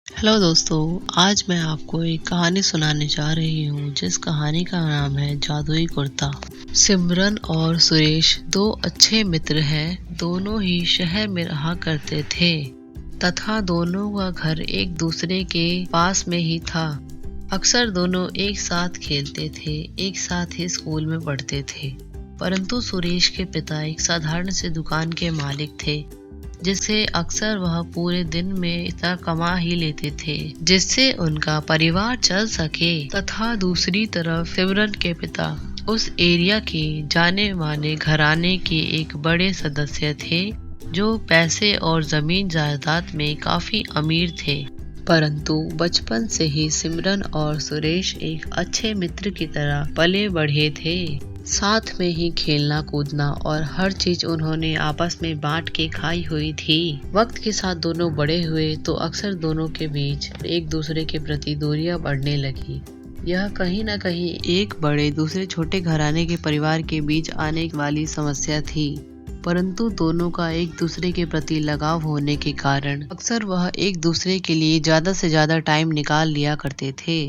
Hello दोस्तों, आज मैं आपको एक कहानी सुनाने जा रही हूँ जिस कहानी का नाम है जादुई कुर्ता। सिमरन और सुरेश दो अच्छे मित्र हैं। दोनों ही शहर में रहा करते थे तथा दोनों का घर एक दूसरे के पास में ही था। अक्सर दोनों एक साथ खेलते थे, एक साथ ही स्कूल में पढ़ते थे। परंतु सुरेश के पिता एक साधारण से दुकान के मालिक थे, जिससे अक्सर वह पूरे दिन में इतना कमा ही लेते थे जिससे उनका परिवार चल सके। तथा दूसरी तरफ सिमरन के पिता उस एरिया के जाने माने घराने के एक बड़े सदस्य थे, जो पैसे और जमीन जायदाद में काफी अमीर थे। परंतु बचपन से ही सिमरन और सुरेश एक अच्छे मित्र की तरह पले बढ़े थे। साथ में ही खेलना कूदना और हर चीज उन्होंने आपस में बांट के खाई हुई थी। वक्त के साथ दोनों बड़े हुए तो अक्सर दोनों के बीच एक दूसरे के प्रति दूरियां बढ़ने लगी। यह कहीं न कहीं एक बड़े दूसरे छोटे घराने के परिवार के बीच आने वाली समस्या थी। परंतु दोनों का एक दूसरे के प्रति लगाव होने के कारण अक्सर वह एक दूसरे के लिए ज्यादा से ज्यादा टाइम निकाल लिया करते थे।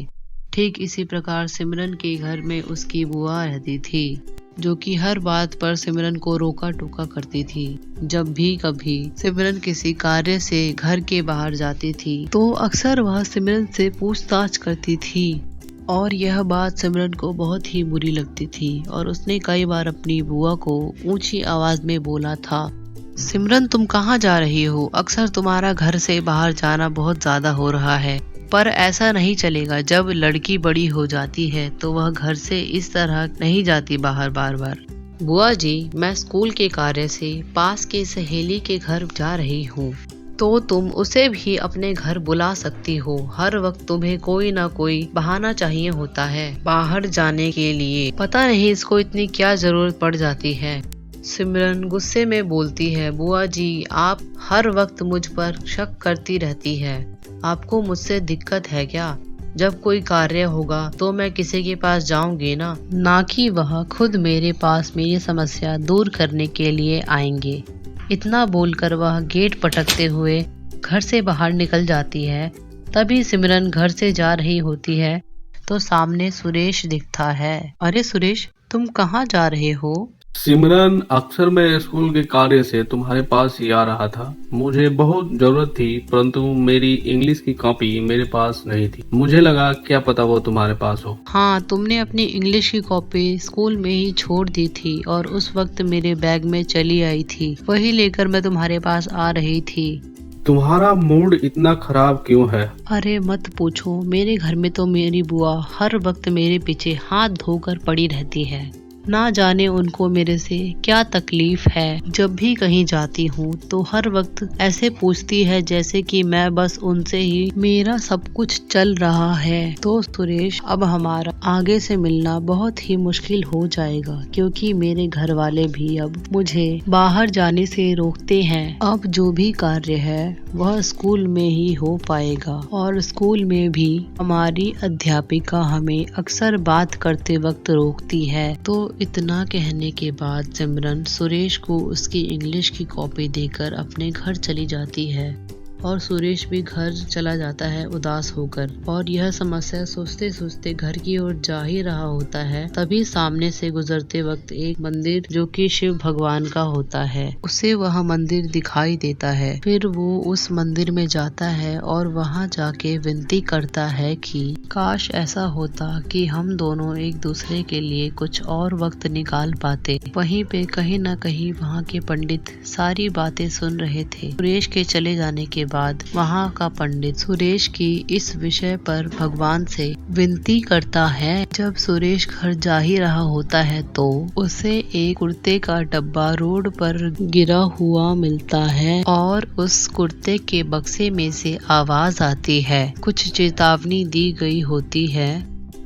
ठीक इसी प्रकार सिमरन के घर में उसकी बुआ रहती थी, जो कि हर बात पर सिमरन को रोका टोका करती थी। जब भी कभी सिमरन किसी कार्य से घर के बाहर जाती थी तो अक्सर वह सिमरन से पूछताछ करती थी और यह बात सिमरन को बहुत ही बुरी लगती थी और उसने कई बार अपनी बुआ को ऊंची आवाज में बोला था, सिमरन तुम कहाँ जा रही हो? अक्सर तुम्हारा घर से बाहर जाना बहुत ज्यादा हो रहा है, पर ऐसा नहीं चलेगा। जब लड़की बड़ी हो जाती है तो वह घर से इस तरह नहीं जाती बाहर बार बार। बुआ जी, मैं स्कूल के कार्य से पास के सहेली के घर जा रही हूँ, तो तुम उसे भी अपने घर बुला सकती हो। हर वक्त तुम्हें कोई ना कोई बहाना चाहिए होता है बाहर जाने के लिए। पता नहीं इसको इतनी क्या जरूरत पड़ जाती है। सिमरन गुस्से में बोलती है, बुआ जी, आप हर वक्त मुझ पर शक करती रहती है। आपको मुझसे दिक्कत है क्या? जब कोई कार्य होगा तो मैं किसी के पास जाऊंगी ना कि वह खुद मेरे पास मेरी समस्या दूर करने के लिए आएंगे। इतना बोलकर वह गेट पटकते हुए घर से बाहर निकल जाती है। तभी सिमरन घर से जा रही होती है तो सामने सुरेश दिखता है। अरे सुरेश, तुम कहाँ जा रहे हो? सिमरन, अक्सर मैं स्कूल के कार्य से तुम्हारे पास ही आ रहा था। मुझे बहुत जरूरत थी, परंतु मेरी इंग्लिश की कॉपी मेरे पास नहीं थी। मुझे लगा क्या पता वो तुम्हारे पास हो। हाँ, तुमने अपनी इंग्लिश की कॉपी स्कूल में ही छोड़ दी थी और उस वक्त मेरे बैग में चली आई थी। वही लेकर मैं तुम्हारे पास आ रही थी। तुम्हारा मूड इतना खराब क्यों है? अरे मत पूछो, मेरे घर में तो मेरी बुआ हर वक्त मेरे पीछे हाथ धोकर पड़ी रहती है। ना जाने उनको मेरे से क्या तकलीफ है। जब भी कहीं जाती हूँ तो हर वक्त ऐसे पूछती है जैसे कि मैं बस उनसे ही मेरा सब कुछ चल रहा है। तो सुरेश, अब हमारा आगे से मिलना बहुत ही मुश्किल हो जाएगा, क्योंकि मेरे घर वाले भी अब मुझे बाहर जाने से रोकते हैं। अब जो भी कार्य है वह स्कूल में ही हो पाएगा और स्कूल में भी हमारी अध्यापिका हमें अक्सर बात करते वक्त रोकती है। तो इतना कहने के बाद सिमरन सुरेश को उसकी इंग्लिश की कॉपी देकर अपने घर चली जाती है और सुरेश भी घर चला जाता है उदास होकर। और यह समस्या सोचते सोचते घर की ओर जा ही रहा होता है, तभी सामने से गुजरते वक्त एक मंदिर जो कि शिव भगवान का होता है, उसे वह मंदिर दिखाई देता है। फिर वो उस मंदिर में जाता है और वहां जाके विनती करता है कि काश ऐसा होता कि हम दोनों एक दूसरे के लिए कुछ और वक्त निकाल पाते। वहीं पे कहीं न कहीं वहाँ के पंडित सारी बातें सुन रहे थे। सुरेश के चले जाने के बाद वहाँ का पंडित सुरेश की इस विषय पर भगवान से विनती करता है। जब सुरेश घर जा ही रहा होता है तो उसे एक कुर्ते का डब्बा रोड पर गिरा हुआ मिलता है और उस कुर्ते के बक्से में से आवाज आती है। कुछ चेतावनी दी गई होती है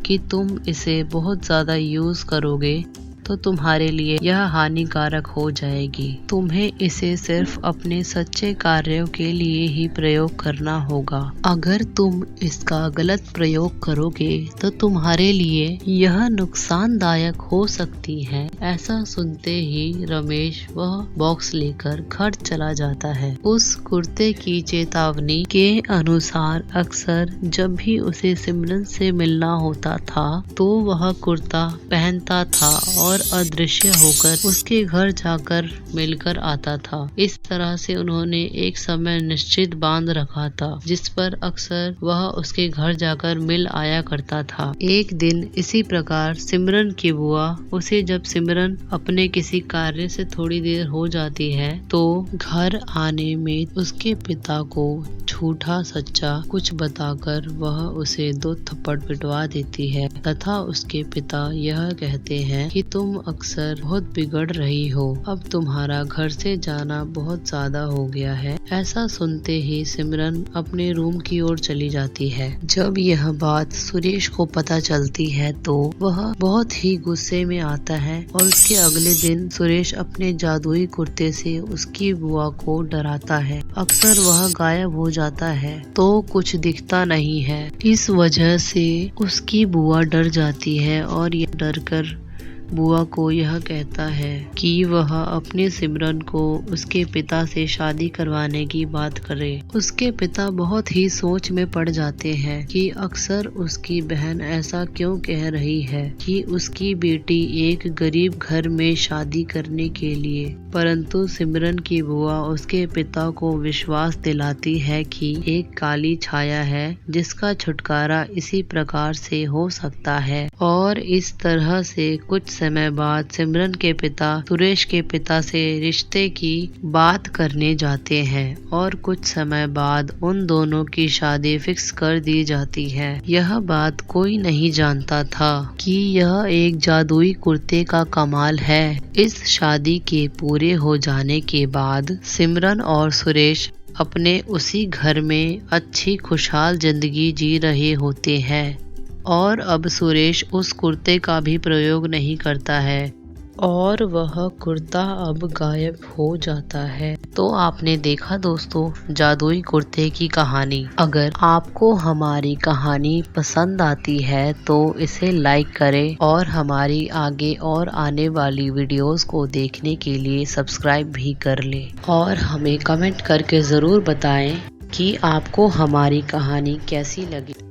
कि तुम इसे बहुत ज्यादा यूज करोगे तो तुम्हारे लिए यह हानिकारक हो जाएगी। तुम्हें इसे सिर्फ अपने सच्चे कार्यों के लिए ही प्रयोग करना होगा। अगर तुम इसका गलत प्रयोग करोगे तो तुम्हारे लिए यह नुकसानदायक हो सकती है। ऐसा सुनते ही रमेश वह बॉक्स लेकर घर चला जाता है। उस कुर्ते की चेतावनी के अनुसार अक्सर जब भी उसे सिमरन से मिलना होता था तो वह कुर्ता पहनता था और अदृश्य होकर उसके घर जाकर मिलकर आता था। इस तरह से उन्होंने एक समय निश्चित बांध रखा था जिस पर अक्सर वह उसके घर जाकर मिल आया करता था। एक दिन इसी प्रकार सिमरन की बुआ उसे जब सिमरन अपने किसी कार्य से थोड़ी देर हो जाती है तो घर आने में उसके पिता को झूठा सच्चा कुछ बताकर वह उसे 2 थप्पड़ पिटवा देती है तथा उसके पिता यह कहते हैं कि तुम अक्सर बहुत बिगड़ रही हो, अब तुम्हारा घर से जाना बहुत ज्यादा हो गया है। ऐसा सुनते ही सिमरन अपने रूम की ओर चली जाती है। जब यह बात सुरेश को पता चलती है तो वह बहुत ही गुस्से में आता है और उसके अगले दिन सुरेश अपने जादुई कुर्ते से उसकी बुआ को डराता है। अक्सर वह गायब हो जाता है तो कुछ दिखता नहीं है। इस वजह से उसकी बुआ डर जाती है और यह डरकर बुआ को यह कहता है कि वह अपने सिमरन को उसके पिता से शादी करवाने की बात करे। उसके पिता बहुत ही सोच में पड़ जाते हैं कि अक्सर उसकी बहन ऐसा क्यों कह रही है कि उसकी बेटी एक गरीब घर में शादी करने के लिए, परंतु सिमरन की बुआ उसके पिता को विश्वास दिलाती है कि एक काली छाया है जिसका छुटकारा इसी प्रकार से हो सकता है। और इस तरह से कुछ समय बाद सिमरन के पिता सुरेश के पिता से रिश्ते की बात करने जाते हैं और कुछ समय बाद उन दोनों की शादी फिक्स कर दी जाती है। यह बात कोई नहीं जानता था कि यह एक जादुई कुर्ते का कमाल है। इस शादी के पूरे हो जाने के बाद सिमरन और सुरेश अपने उसी घर में अच्छी खुशहाल जिंदगी जी रहे होते हैं और अब सुरेश उस कुर्ते का भी प्रयोग नहीं करता है और वह कुर्ता अब गायब हो जाता है। तो आपने देखा दोस्तों जादुई कुर्ते की कहानी। अगर आपको हमारी कहानी पसंद आती है तो इसे लाइक करें और हमारी आगे और आने वाली वीडियोस को देखने के लिए सब्सक्राइब भी कर लें और हमें कमेंट करके ज़रूर बताएं कि आपको हमारी कहानी कैसी लगी।